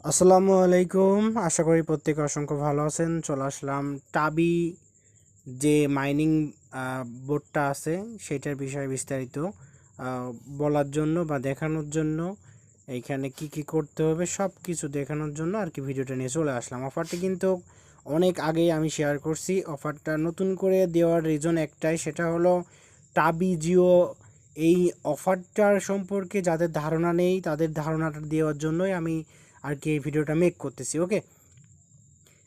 আসসালামু আলাইকুম। আশা করি প্রত্যেকে অসংখ্য ভালো আছেন। চলে আসলাম টাবি যে মাইনিং বোর্ডটা আছে সেটার বিষয়ে বিস্তারিত বলার জন্য বা দেখানোর জন্য। এইখানে কি কি করতে হবে সব কিছু দেখানোর জন্য আর কি ভিডিওটা নিয়ে চলে আসলাম। অফারটি কিন্তু অনেক আগেই আমি শেয়ার করছি। অফারটা নতুন করে দেওয়ার রিজন একটাই, সেটা হলো টাবি জিও এই অফারটার সম্পর্কে যাদের ধারণা নেই তাদের ধারণাটা দেওয়ার জন্যই আমি আর কি এই ভিডিওটা মেক করতেছি। ওকে,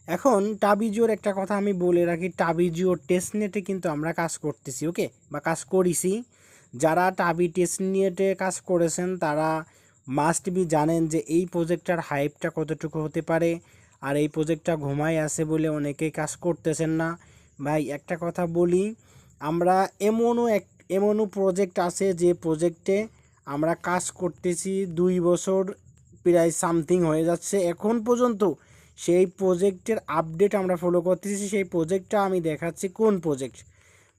এখন টাবিজিওর একটা কথা আমি বলে রাখি, টাবিজিও টেস্টনেটে কিন্তু আমরা কাজ করতেছি। ওকে, বা কাজ করেছি। যারা টাবি টেস্টনেটে কাজ করেছেন তারা মাস্ট বি জানেন যে এই প্রজেক্টটার হাইপটা কতটুকু হতে পারে। আর এই প্রজেক্টটা ঘুমায় আছে বলে অনেকেই কাজ করতেছেন না। ভাই একটা কথা বলি, আমরা এমনও প্রজেক্ট আছে যে প্রজেক্টে আমরা কাজ করতেছি 2 বছর প্রায় সামথিং হয়ে যাচ্ছে, এখন পর্যন্ত সেই প্রজেক্টের আপডেট আমরা ফলো করতেছি। সেই প্রজেক্টটা আমি দেখাচ্ছি কোন প্রজেক্ট।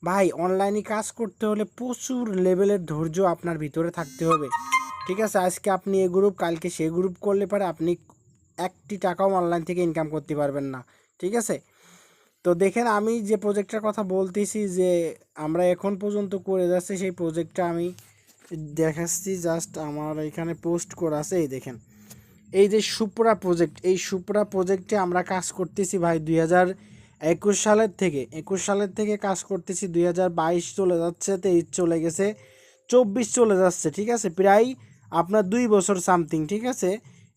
ভাই অনলাইনে কাজ করতে হলে প্রচুর লেভেলের ধৈর্য আপনার ভিতরে থাকতে হবে। ঠিক আছে, আজকে আপনি এ গ্রুপ কালকে সে গ্রুপ করলে পারে আপনি একটি টাকাও অনলাইন থেকে ইনকাম করতে পারবেন না। ঠিক আছে, তো দেখেন আমি যে প্রজেক্টটার কথা বলতেছি যে আমরা এখন পর্যন্ত করে যাচ্ছি, সেই প্রজেক্টটা আমি দেখাচ্ছি। জাস্ট আমার এখানে পোস্ট করা আছে, এই দেখেন, এই যে সুপ্রা প্রজেক্ট, এই সুপ্রা প্রজেক্টে আমরা কাজ করতেছি ভাই 2021 সালের থেকে কাজ করতেছি। 2022 চলে যাচ্ছে, 23 চলে গেছে, 24 চলে যাচ্ছে। ঠিক আছে, প্রায় আপনার 2 বছর সামথিং। ঠিক আছে,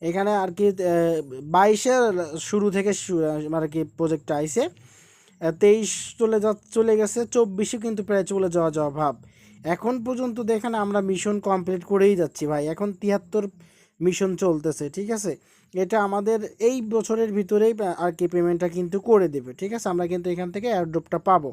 এখানে আর কি 22-এর শুরু থেকে আর কি প্রজেক্টটা আইছে। 23 চলে গেছে, 24-ও কিন্তু প্রায় চলে যাওয়া ভাব। এখন পর্যন্ত দেখেন আমরা মিশন কমপ্লিট করেই যাচ্ছি ভাই, এখন 73 মিশন চলতেছে। ঠিক আছে, এটা আমাদের এই বছরের ভিতরেই আর কি পেমেন্টটা কিন্তু করে দেবে। ঠিক আছে, আমরা কিন্তু এখান থেকে এয়ারড্রপটা পাবো।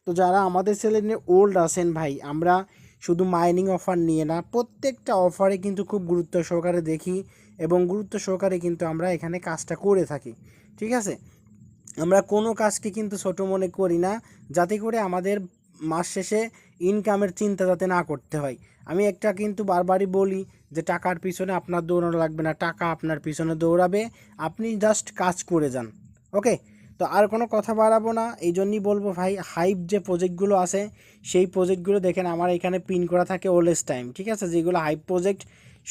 তো যারা আমাদের চ্যানেলে নিয়ে ওল্ড আছেন ভাই, আমরা শুধু মাইনিং অফার নিয়ে না, প্রত্যেকটা অফারে কিন্তু খুব গুরুত্ব সহকারে দেখি এবং গুরুত্ব সহকারে কিন্তু আমরা এখানে কাজটা করে থাকি। ঠিক আছে, আমরা কোনো কাজকে কিন্তু ছোটো মনে করি না, যাতে করে আমাদের মাস শেষে ইনকামের চিন্তা যাতে না করতে হয়। আমি একটা কিন্তু বারবারই বলি যে টাকার পিছনে আপনার দৌড়ানো লাগবে না, টাকা আপনার পিছনে দৌড়াবে, আপনি জাস্ট কাজ করে যান। ওকে, তো আর কোনো কথা বাড়াবো না, এই জন্যই বলবো ভাই, হাইপ যে প্রজেক্টগুলো আছে সেই প্রজেক্টগুলো দেখেন আমার এখানে পিন করা থাকে অলওয়েজ টাইম। ঠিক আছে, যেগুলো হাইপ প্রজেক্ট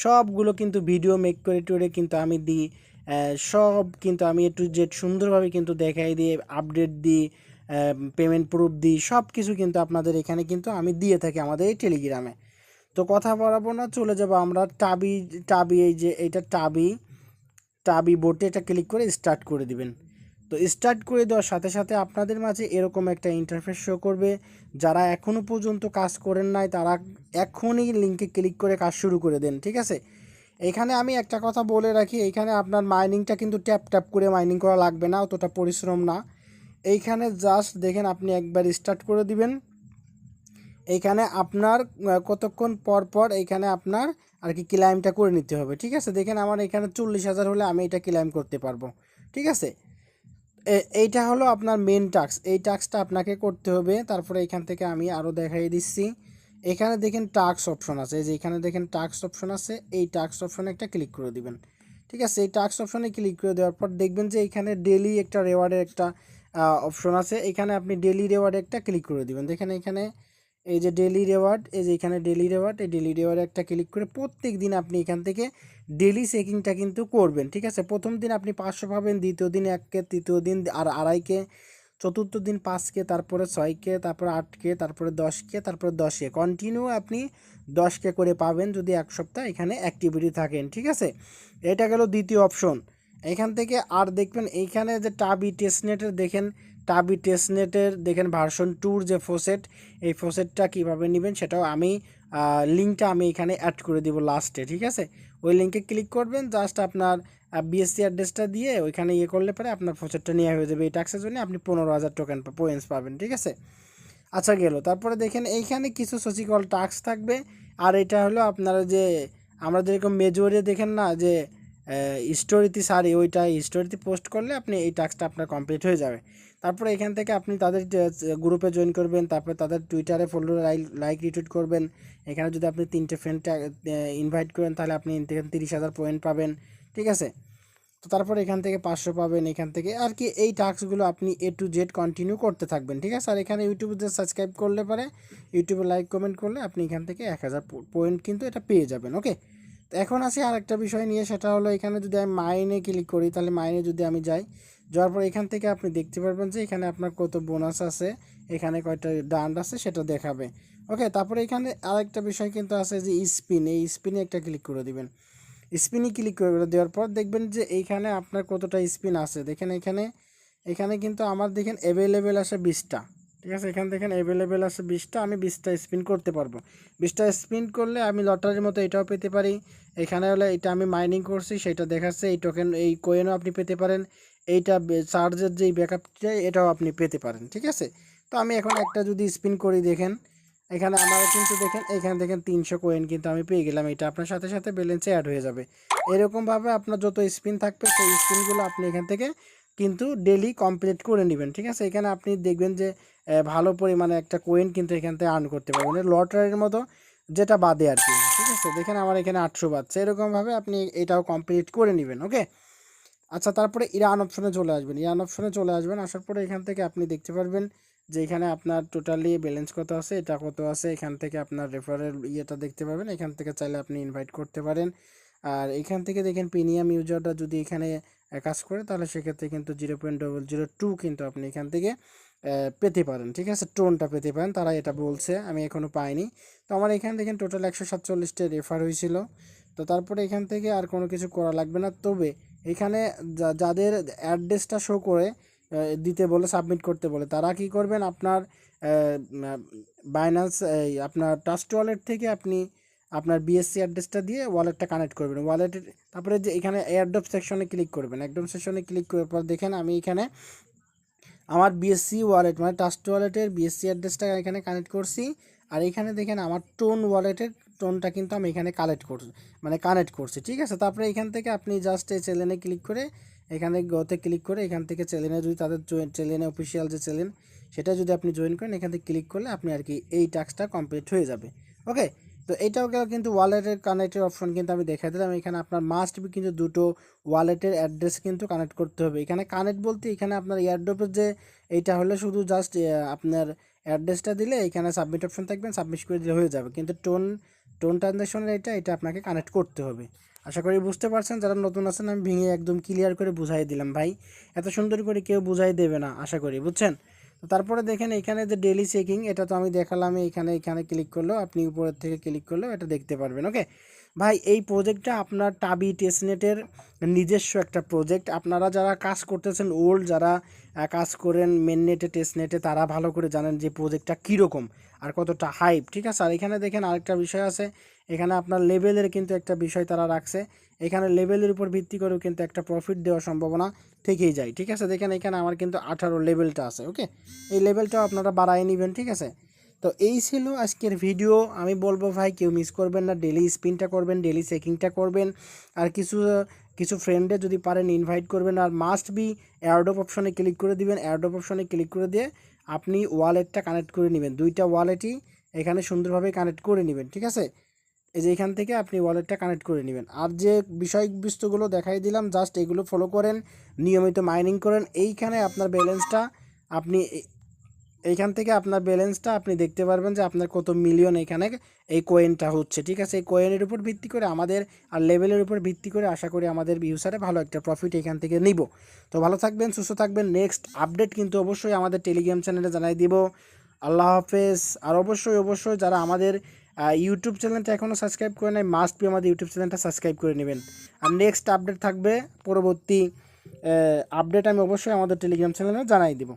সবগুলো কিন্তু ভিডিও মেক করে টুরে কিন্তু আমি দিই। সব কিন্তু আমি একটু জেড সুন্দরভাবে কিন্তু দেখাই দিয়ে আপডেট দিই, পেমেন্ট প্রুফ দিই, সব কিছু কিন্তু আপনাদের এখানে কিন্তু আমি দিয়ে থাকি আমাদের এই টেলিগ্রামে। তো কথা বাড়াবো না, চলে যাবো আমরা টাবি। টাবি এই যে এইটা টাবি, টাবি বোটে এটা ক্লিক করে স্টার্ট করে দিবেন। তো স্টার্ট করে দেওয়ার সাথে সাথে আপনাদের মাঝে এরকম একটা ইন্টারফেস শো করবে। যারা এখনও পর্যন্ত কাজ করেন নাই তারা এখনই লিঙ্কে ক্লিক করে কাজ শুরু করে দেন। ঠিক আছে, এখানে আমি একটা কথা বলে রাখি, এইখানে আপনার মাইনিংটা কিন্তু ট্যাপ ট্যাপ করে মাইনিং করা লাগবে না, অতটা পরিশ্রম না। এইখানে জাস্ট দেখেন আপনি একবার স্টার্ট করে দিবেন। এইখানে আপনার কতক্ষণ পর পর এইখানে আপনার আর কি ক্লাইমটা করে নিতে হবে। ঠিক আছে, দেখেন আমার এখানে 40,000 হলে আমি এটা ক্লাইম করতে পারবো। ঠিক আছে, এইটা হলো আপনার মেন টাস্ক, এই টাস্কটা আপনাকে করতে হবে। তারপরে এখান থেকে আমি আরও দেখাই দিচ্ছি। এখানে দেখেন টাস্ক অপশন আছে, যে এখানে দেখেন টাস্ক অপশন আছে, এই টাস্ক অপশনে একটা ক্লিক করে দিবেন। ঠিক আছে, এই টাস্ক অপশনে ক্লিক করে দেওয়ার পর দেখবেন যে এখানে ডেলি একটা রেওয়ার্ডের একটা অপশন আছে, এখানে আপনি ডেলি রেওয়ার্ডে একটা ক্লিক করে দিবেন। দেখেন এখানে এই যে ডেলি রেওয়ার্ড, এই যে এখানে ডেলি রেওয়ার্ড, এই ডেলি রেওয়ার্ডে একটা ক্লিক করে প্রত্যেক দিন আপনি এখান থেকে ডেলি চেকিংটা কিন্তু করবেন। ঠিক আছে, প্রথম দিন আপনি 500 পাবেন, দ্বিতীয় দিন 1K, তৃতীয় দিন আর 2.5K, চতুর্থ দিন 5K, তারপরে 6K, তারপরে 8K, তারপরে 10K, তারপরে 10K, কন্টিনিউ আপনি 10K করে পাবেন যদি 1 সপ্তাহ এখানে অ্যাক্টিভিটি থাকেন। ঠিক আছে, এটা গেল দ্বিতীয় অপশন। এখান থেকে আর দেখবেন এইখানে যে টাবি টেস্টনেটের দেখেন, টাবি টেস্টনেটের দেখেন ভার্সন 2 যে ফোসেট, এই ফোসেটটা কীভাবে নেবেন সেটাও আমি লিঙ্কটা আমি এখানে অ্যাড করে দিব লাস্টে। ঠিক আছে, ওই লিঙ্কে ক্লিক করবেন, জাস্ট আপনার বিএসসি অ্যাড্রেসটা দিয়ে ওইখানে করলে পরে আপনার ফোসেটটা নেওয়া হয়ে যাবে। এই ট্যাক্সের জন্য আপনি 15,000 টোকেন পয়েন্টস পাবেন। ঠিক আছে, আচ্ছা গেল। তারপরে দেখেন এইখানে কিছু সচিকল টাস্ক থাকবে। আর এটা হলো আপনারা যে আমরা যেরকম মেজরে দেখেন না যে স্টোরিতে সারি, ওইটা স্টোরিতে পোস্ট করলে আপনি এই টাস্কটা আপনার কমপ্লিট হয়ে যাবে। তারপরে এখান থেকে আপনি তাদের গ্রুপে জয়েন করবেন, তারপরে তাদের টুইটারে ফলো লাইক রিটুইট করবেন। এখানে যদি আপনি 3টে ফ্রেন্ড ইনভাইট করেন তাহলে আপনি 30,000 পয়েন্ট পাবেন। ঠিক আছে, তো তারপর এখান থেকে 500 পাবেন, এখান থেকে আর কি এই টাস্কগুলো আপনি A to Z কন্টিনিউ করতে থাকবেন, ঠিক আছে। আর এখানে ইউটিউবে যে সাবস্ক্রাইব করলে পারে, ইউটিউবে লাইক কমেন্ট করলে আপনি এখান থেকে 1000 পয়েন্ট কিন্তু এটা পেয়ে যাবেন। ওকে, তো এখন আসি আরেকটা বিষয় নিয়ে, সেটা হলো এখানে যদি আমি মাইনে ক্লিক করি, তাহলে মাইনে যদি আমি যাই, যাওয়ার পর এখান থেকে আপনি দেখতে পারবেন যে এখানে আপনার কত বোনাস আছে, এখানে কয়টা ডান্ড আছে সেটা দেখাবে। ওকে, তারপরে এখানে আরেকটা বিষয় কিন্তু আছে যে স্পিন, এই স্পিনে একটা ক্লিক করে দিবেন। স্পিনে ক্লিক করে দেওয়ার পর দেখবেন যে এইখানে আপনার কতটা স্পিন আছে, দেখেন এখানে এখানে কিন্তু আমার দেখেন অ্যাভেলেবেল আছে 20টা, ঠিক আছে। এখানে দেখেন অ্যাভেলেবেল আছে 20টা, আমি 20টা স্পিন করতে পারবো। 20টা স্পিন করলে আমি লটারির মতো এটাও পেতে পারি। এখানে হলে এটা আমি মাইনিং করছি সেটা দেখাচ্ছে, এই টোকেন এই কয়েনও আপনি পেতে পারেন, এইটা চার্জের যেই ব্যাকআপটা এটাও আপনি পেতে পারেন, ঠিক আছে। তো আমি এখন একটা যদি স্পিন করি, দেখেন এখানে আমার কিন্তু দেখেন এখানে দেখেন 300 কয়েন কিন্তু আমি পেয়ে গেলাম, এটা আপনার সাথে সাথে ব্যালেন্সে অ্যাড হয়ে যাবে। এরকমভাবে আপনার যত স্পিন থাকবে সেই স্পিনগুলো আপনি এখান থেকে কিন্তু ডেলি কমপ্লিট করে নেবেন, ঠিক আছে। এখানে আপনি দেখবেন যে ভালো পরিমাণে একটা কয়েন কিন্তু এখান থেকে আর্ন করতে পারবেন, লটারির মতো, যেটা বাদে আর কি, ঠিক আছে। দেখেন আমার এখানে 800 বাজছে, এরকমভাবে আপনি এটাও কমপ্লিট করে নেবেন। ওকে, আচ্ছা, তারপরে ইরান অপশনে চলে আসবেন, ইরান অপশনে চলে আসবেন, আসার পরে এখান থেকে আপনি দেখতে পারবেন যে এখানে আপনার টোটালি ব্যালেন্স কত আছে, এটা কত আছে, এখান থেকে আপনার রেফারেল ইয়েটা দেখতে পাবেন, এখান থেকে চাইলে আপনি ইনভাইট করতে পারেন। আর এখান থেকে দেখেন প্রিমিয়াম ইউজারটা যদি এখানে কাজ করে, তাহলে সেক্ষেত্রে কিন্তু 0.002 কিন্তু আপনি এখান থেকে পেতে পারেন, ঠিক আছে, টোনটা পেতে পারেন, তারা এটা বলছে, আমি এখনও পাইনি। তো আমার এখানে দেখেন টোটাল 147টা রেফার হয়েছিল। তো তারপরে এখান থেকে আর কোনো কিছু করা লাগবে না, তবে এখানে যাদের অ্যাড্রেসটা শো করে দিতে বলে, সাবমিট করতে বলে, তারা কি করবেন, আপনার বাইন্যান্স আপনার ট্রাস্ট ওয়ালেট থেকে আপনি আপনার বিএসসি অ্যাড্রেসটা দিয়ে ওয়ালেটটা কানেক্ট করবেন, ওয়ালেটের তারপরে যে এখানে এয়ারড্রপ সেকশনে ক্লিক করবেন, একদম সেকশনে ক্লিক করার পর দেখেন আমি এখানে আমার বিএসসি ওয়ালেট মানে ট্রাস্ট ওয়ালেটের বিএসসি অ্যাড্রেসটা এখানে কানেক্ট করছি। আর এখানে দেখেন আমার টোন ওয়ালেটের টোনটা কিন্তু আমি এখানে কানেক্ট করছি, ঠিক আছে। তারপরে এখান থেকে আপনি জাস্ট এই চ্যানেলে ক্লিক করে এখানে গোতে ক্লিক করে এখান থেকে চ্যানেলে যদি তাদের চ্যানেলে অফিসিয়াল যে চ্যানেল সেটা যদি আপনি জয়েন করেন, এখান থেকে ক্লিক করলে আপনি আর কি এই টাস্কটা কমপ্লিট হয়ে যাবে। ওকে, তো এইটাও গেল কিন্তু ওয়ালেটের কানেক্টের অপশন কিন্তু আমি দেখা দিলাম। এখানে আপনার মাস্ট বি কিন্তু দুটো ওয়ালেটের অ্যাড্রেস কিন্তু কানেক্ট করতে হবে। এখানে কানেক্ট বলতে এখানে আপনার এয়ারড্রপের যে এইটা হলে শুধু জাস্ট আপনার অ্যাড্রেসটা দিলে এখানে সাবমিট অপশন থাকবেন, সাবমিট করে দিলে হয়ে যাবে, কিন্তু টোন ট্রানজ্যাকশনের এটা আপনাকে কানেক্ট করতে হবে। আশা করি বুঝতে পারছেন, যারা নতুন আছেন আমি ভেঙে একদম ক্লিয়ার করে বুঝাই দিলাম ভাই, এত সুন্দর করে কেউ বুঝাই দেবে না, আশা করি বুঝছেন। তো তারপরে দেখেন এখানে যে ডেলি চেকিং, এটা তো আমি দেখালাম, এখানে এখানে ক্লিক করলেও আপনি উপরের থেকে ক্লিক করলেও এটা দেখতে পারবেন। ওকে ভাই, এই প্রজেক্টটা আপনার টাবি টেস্টনেটের নিজস্ব একটা প্রজেক্ট। আপনারা যারা কাজ করতেছেন ওল্ড, যারা কাজ করেন মেননেটে টেস্টনেটে, তারা ভালো করে জানেন যে প্রজেক্টটা কীরকম আর কতটা হাইপ, ঠিক আছে। আর এখানে দেখেন আরেকটা বিষয় আছে, এখানে আপনার লেভেলের কিন্তু একটা বিষয় তারা রাখছে, এখানে লেভেলের উপর ভিত্তি করেও কিন্তু একটা প্রফিট দেওয়ার সম্ভাবনা থেকেই যায়, ঠিক আছে। দেখেন এখানে আমার কিন্তু 18 লেভেলটা আছে। ওকে, এই লেভেলটাও আপনারা বাড়ায় নেবেন, ঠিক আছে। তো এই ছিল আজকের ভিডিও। আমি বলবো ভাই কেউ মিস করবেন না, ডেলি স্পিনটা করবেন, ডেলি চেকিংটা করবেন, আর কিছু কিছু ফ্রেন্ডে যদি পারেন ইনভাইট করবেন, আর মাস্ট বি এয়ারড্রপ অপশনে ক্লিক করে দিবেন। এয়ারড্রপ অপশনে ক্লিক করে দিয়ে আপনি ওয়ালেটটা কানেক্ট করে নেবেন, দুইটা ওয়ালেটই এখানে সুন্দরভাবে কানেক্ট করে নেবেন, ঠিক আছে। এই যে এখান থেকে আপনি ওয়ালেটটা কানেক্ট করে নেবেন। আর যে বিষয়বস্তুগুলো দেখাই দিলাম, জাস্ট এগুলো ফলো করেন, নিয়মিত মাইনিং করেন। এইখানে আপনার ব্যালেন্সটা আপনি এইখান থেকে আপনার ব্যালেন্সটা আপনি দেখতে পারবেন যে আপনার কত মিলিয়ন এখানে এই কয়েনটা হচ্ছে, ঠিক আছে। এই কয়েনের উপর ভিত্তি করে আমাদের আর লেভেলের উপর ভিত্তি করে আশা করি আমাদের ইউজারে ভালো একটা প্রফিট এখান থেকে নিব। তো ভালো থাকবেন, সুস্থ থাকবেন। নেক্সট আপডেট কিন্তু অবশ্যই আমাদের টেলিগ্রাম চ্যানেলে জানাই দিব। আল্লাহ হাফেজ। আর অবশ্যই যারা আমাদের ইউটিউব চ্যানেলটা এখনও সাবস্ক্রাইব করে নেয়, মাস্ট বি আমাদের ইউটিউব চ্যানেলটা সাবস্ক্রাইব করে নেবেন। আর নেক্সট আপডেট থাকবে, পরবর্তী আপডেট আমি অবশ্যই আমাদের টেলিগ্রাম চ্যানেলে জানাই দিব।